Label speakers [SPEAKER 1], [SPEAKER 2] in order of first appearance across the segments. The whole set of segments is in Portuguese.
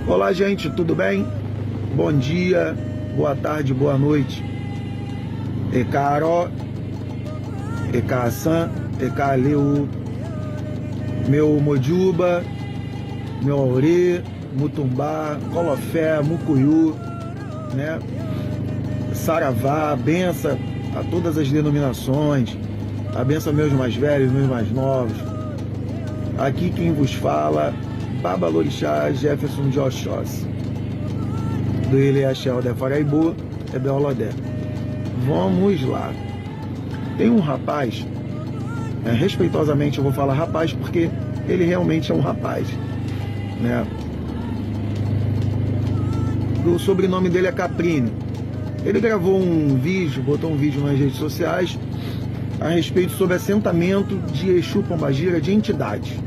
[SPEAKER 1] Olá, gente, tudo bem? Bom dia, boa tarde, boa noite. Ekaro, Ekasan, Ekaleu, meu Mojuba, meu Aure, Mutumbá, Colofé, Mucuyu, né? Saravá, benção a todas as denominações, a benção meus mais velhos, meus mais novos. Aqui quem vos fala, Babalorixá Jefferson de Oxóssi, do Ileaxel de Faraibu, Ebeolodé. Vamos lá. Tem um rapaz, respeitosamente eu vou falar rapaz porque ele realmente é um rapaz, né? O sobrenome dele é Caprini. Ele gravou um vídeo, botou um vídeo nas redes sociais a respeito sobre assentamento de Exu Pombagira de entidade.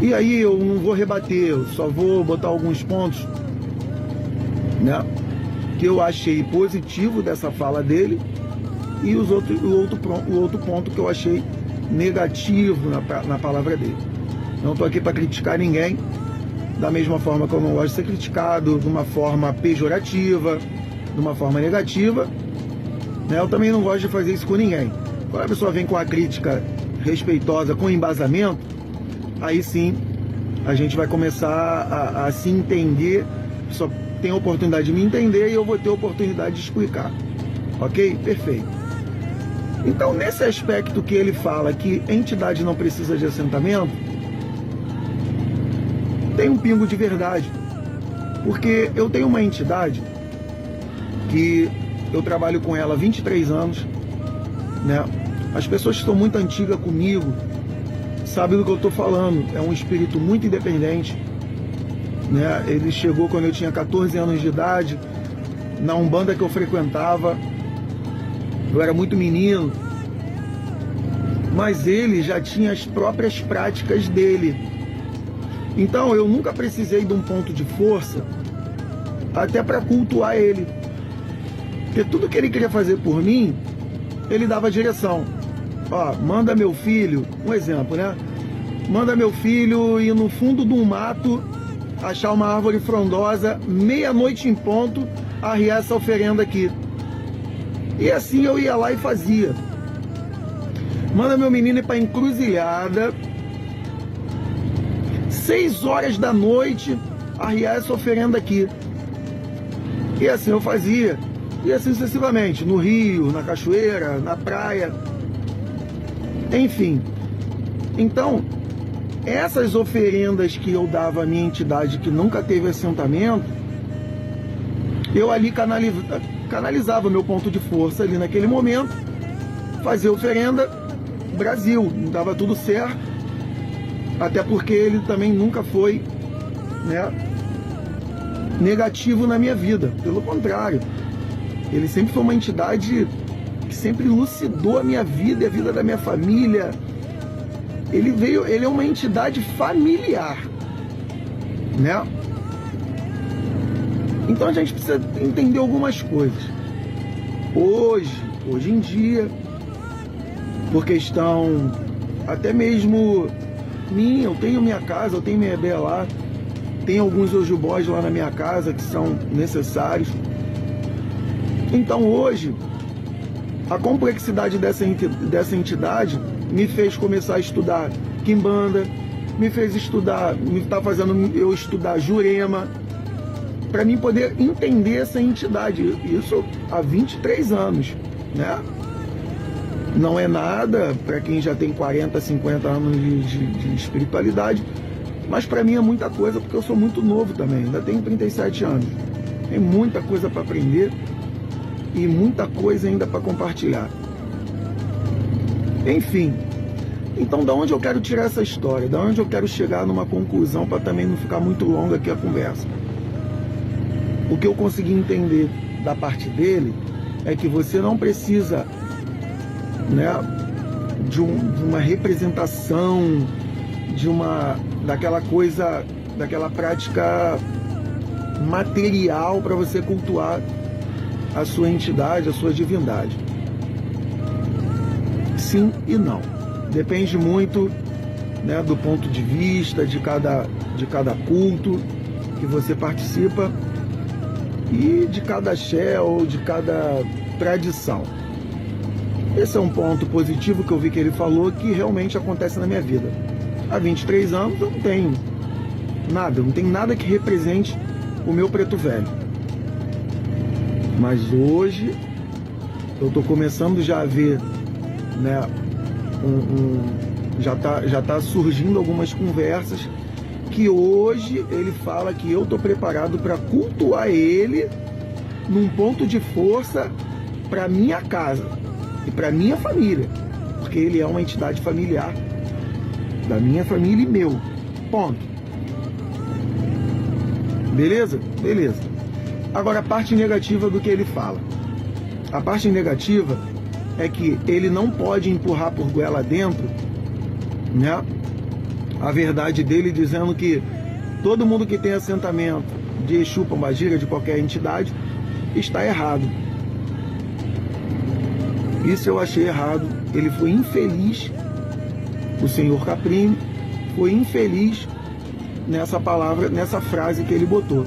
[SPEAKER 1] E aí eu não vou rebater, eu só vou botar alguns pontos, né, que eu achei positivo dessa fala dele e o outro ponto que eu achei negativo na palavra dele. Não estou aqui para criticar ninguém, da mesma forma que eu não gosto de ser criticado de uma forma pejorativa, de uma forma negativa, né? Eu também não gosto de fazer isso com ninguém. Quando a pessoa vem com a crítica respeitosa, com embasamento, aí sim a gente vai começar a se entender, só tem a oportunidade de me entender e eu vou ter a oportunidade de explicar. Ok? Perfeito. Então, nesse aspecto que ele fala que entidade não precisa de assentamento, tem um pingo de verdade, porque eu tenho uma entidade que eu trabalho com ela há 23 anos, né? As pessoas que estão muito antigas comigo sabem do que eu estou falando. É um espírito muito independente, né? Ele chegou quando eu tinha 14 anos de idade, na Umbanda que eu frequentava. Eu era muito menino, mas ele já tinha as próprias práticas dele. Então eu nunca precisei de um ponto de força até para cultuar ele, porque tudo que ele queria fazer por mim, ele dava direção. Ó, manda meu filho, um exemplo, né? Manda meu filho ir no fundo de um mato, achar uma árvore frondosa, meia-noite em ponto, arriar essa oferenda aqui. E assim eu ia lá e fazia. Manda meu menino ir para encruzilhada, 6 horas da noite, arriar essa oferenda aqui. E assim eu fazia. E assim sucessivamente, no rio, na cachoeira, na praia, enfim. Então, essas oferendas que eu dava à minha entidade que nunca teve assentamento, eu ali canalizava o meu ponto de força ali naquele momento, fazia oferenda, Brasil, dava tudo certo. Até porque ele também nunca foi, né, negativo na minha vida. Pelo contrário, ele sempre foi uma entidade que sempre elucidou a minha vida e a vida da minha família. Ele é uma entidade familiar, né? Então a gente precisa entender algumas coisas. Hoje em dia, por questão até mesmo minha, eu tenho minha casa, eu tenho minha EB lá, tem alguns ojubós lá na minha casa que são necessários. Então hoje, a complexidade dessa entidade me fez começar a estudar Quimbanda, me está fazendo eu estudar Jurema, para mim poder entender essa entidade, isso há 23 anos, né? Não é nada para quem já tem 40, 50 anos de espiritualidade, mas para mim é muita coisa, porque eu sou muito novo também, ainda tenho 37 anos. Tem muita coisa para aprender e muita coisa ainda para compartilhar. Enfim, então da onde eu quero tirar essa história? Da onde eu quero chegar numa conclusão para também não ficar muito longa aqui a conversa? O que eu consegui entender da parte dele é que você não precisa, né, de uma representação, daquela prática material para você cultuar a sua entidade, a sua divindade. Sim e não. Depende muito né, do ponto de vista de cada culto que você participa e de cada axé ou de cada tradição. Esse é um ponto positivo que eu vi que ele falou que realmente acontece na minha vida. Há 23 anos eu não tenho nada, não tenho nada que represente o meu preto velho. Mas hoje eu estou começando já a ver, né, já tá surgindo algumas conversas que hoje ele fala que eu estou preparado para cultuar ele num ponto de força para minha casa e para minha família, porque ele é uma entidade familiar da minha família e meu. Ponto. Beleza? Beleza. Agora a parte negativa do que ele fala. A parte negativa é que ele não pode empurrar por goela dentro, né, a verdade dele, dizendo que todo mundo que tem assentamento de Exu, Pombagira, de qualquer entidade, está errado. Isso eu achei errado. Ele foi infeliz, o senhor Caprini foi infeliz nessa palavra, nessa frase que ele botou.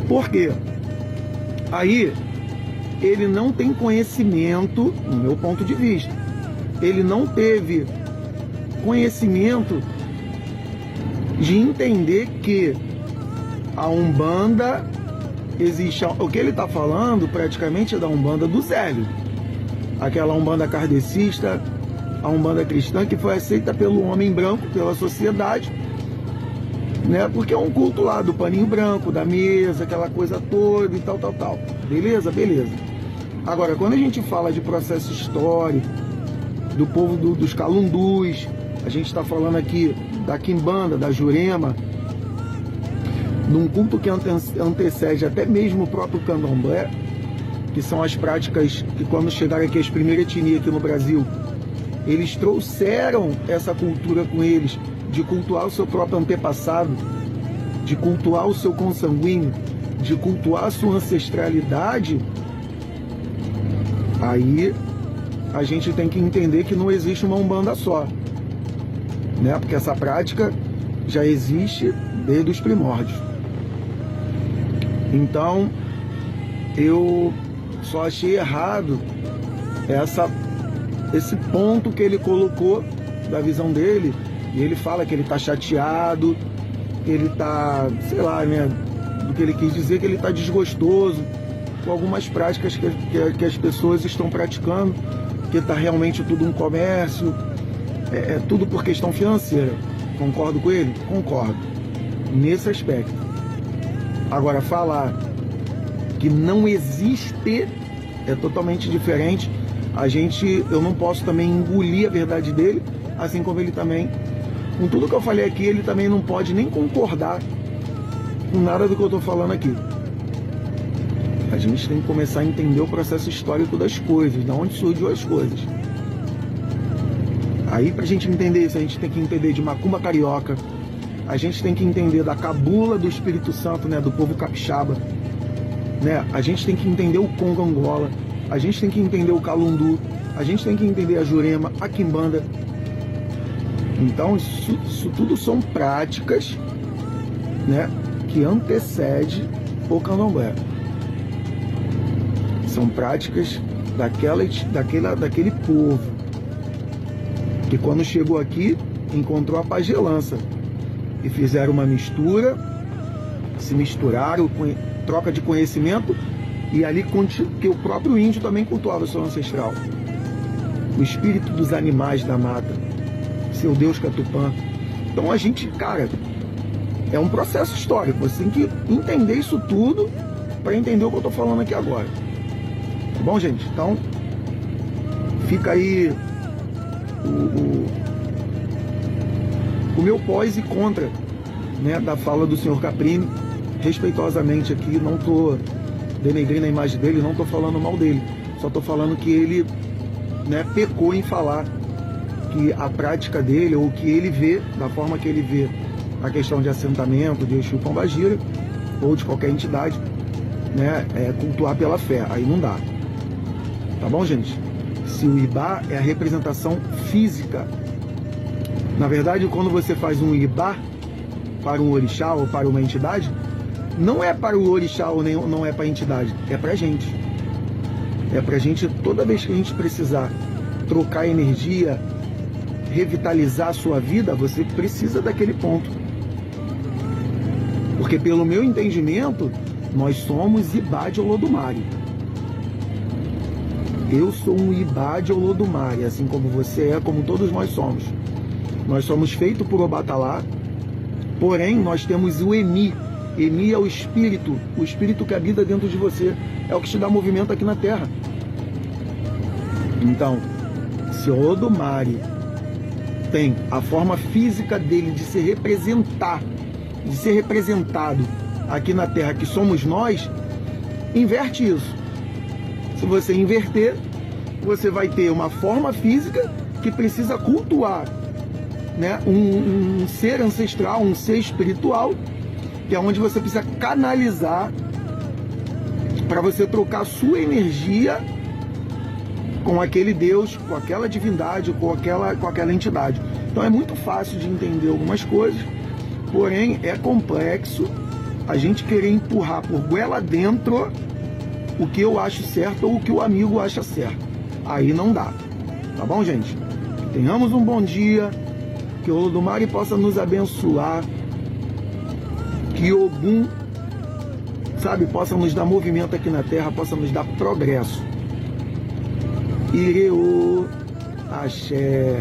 [SPEAKER 1] Por quê? Aí ele não tem conhecimento, no meu ponto de vista, ele não teve conhecimento de entender que a Umbanda existe. O que ele está falando praticamente é da Umbanda do Zélio, aquela Umbanda kardecista, a Umbanda cristã que foi aceita pelo homem branco, pela sociedade, né? Porque é um culto lá do paninho branco, da mesa, aquela coisa toda e tal. Beleza? Beleza. Agora, quando a gente fala de processo histórico, do povo dos calundus, a gente está falando aqui da quimbanda, da jurema, num culto que antecede até mesmo o próprio candomblé, que são as práticas que, quando chegaram aqui as primeiras etnias aqui no Brasil, eles trouxeram essa cultura com eles, de cultuar o seu próprio antepassado, de cultuar o seu consanguíneo, de cultuar a sua ancestralidade. Aí a gente tem que entender que não existe uma Umbanda só, né? Porque essa prática já existe desde os primórdios. Então eu só achei errado esse ponto que ele colocou da visão dele, e ele fala que ele tá chateado, que ele tá, sei lá, né, do que ele quis dizer, que ele tá desgostoso com algumas práticas que as pessoas estão praticando, que tá realmente tudo um comércio, é tudo por questão financeira. Concordo com ele? Concordo, nesse aspecto. Agora, falar que não existe é totalmente diferente. Eu não posso também engolir a verdade dele, assim como ele também, com tudo que eu falei aqui, ele também não pode nem concordar com nada do que eu estou falando aqui. A gente tem que começar a entender o processo histórico das coisas, de onde surgiu as coisas. Aí, pra gente entender isso, a gente tem que entender de macumba carioca, a gente tem que entender da cabula do Espírito Santo, né, do povo capixaba, né? A gente tem que entender o Congo Angola, a gente tem que entender o Calundu, a gente tem que entender a Jurema, a Quimbanda. Então, isso tudo são práticas, né, que antecedem o candomblé. São práticas daquele povo que, quando chegou aqui, encontrou a pagelança e fizeram uma mistura, se misturaram, troca de conhecimento, e ali que o próprio índio também cultuava o seu ancestral, o espírito dos animais da mata, seu Deus Catupã. Então a gente, cara, é um processo histórico, você tem que entender isso tudo para entender o que eu tô falando aqui agora. Tá bom, gente? Então fica aí o meu pós e contra, né, da fala do senhor Caprini, respeitosamente aqui. Não tô denegrindo a imagem dele, não tô falando mal dele, só tô falando que ele, né, pecou em falar que a prática dele, ou que ele vê, da forma que ele vê a questão de assentamento de Exu Pombagira ou de qualquer entidade, né, cultuar pela fé. Aí não dá. Tá bom, gente? Se o Ibá é a representação física Na verdade, quando você faz um ibá para um orixá ou para uma entidade, não é para o orixá ou não é para a entidade, é para a gente. É para a gente, toda vez que a gente precisar trocar energia, revitalizar a sua vida, você precisa daquele ponto. Porque pelo meu entendimento, nós somos ibá de Olodumare. Eu sou um ibá de Olodumare, assim como você é, como todos nós somos. Nós somos feitos por Obatalá, porém nós temos o Emi. Emi é o espírito que habita dentro de você, é o que te dá movimento aqui na Terra. Então, se Olodumare tem a forma física dele de se representar, de ser representado aqui na Terra, que somos nós, inverte isso. Se você inverter, você vai ter uma forma física que precisa cultuar, né, um ser ancestral, um ser espiritual, que é onde você precisa canalizar para você trocar sua energia com aquele Deus, com aquela divindade, com aquela entidade. Então é muito fácil de entender algumas coisas, porém é complexo a gente querer empurrar por goela dentro o que eu acho certo ou o que o amigo acha certo. Aí não dá. Tá bom, gente? Tenhamos um bom dia, que o Olodumare possa nos abençoar, que Ogum, sabe, possa nos dar movimento aqui na Terra, possa nos dar progresso. Ireu, axé.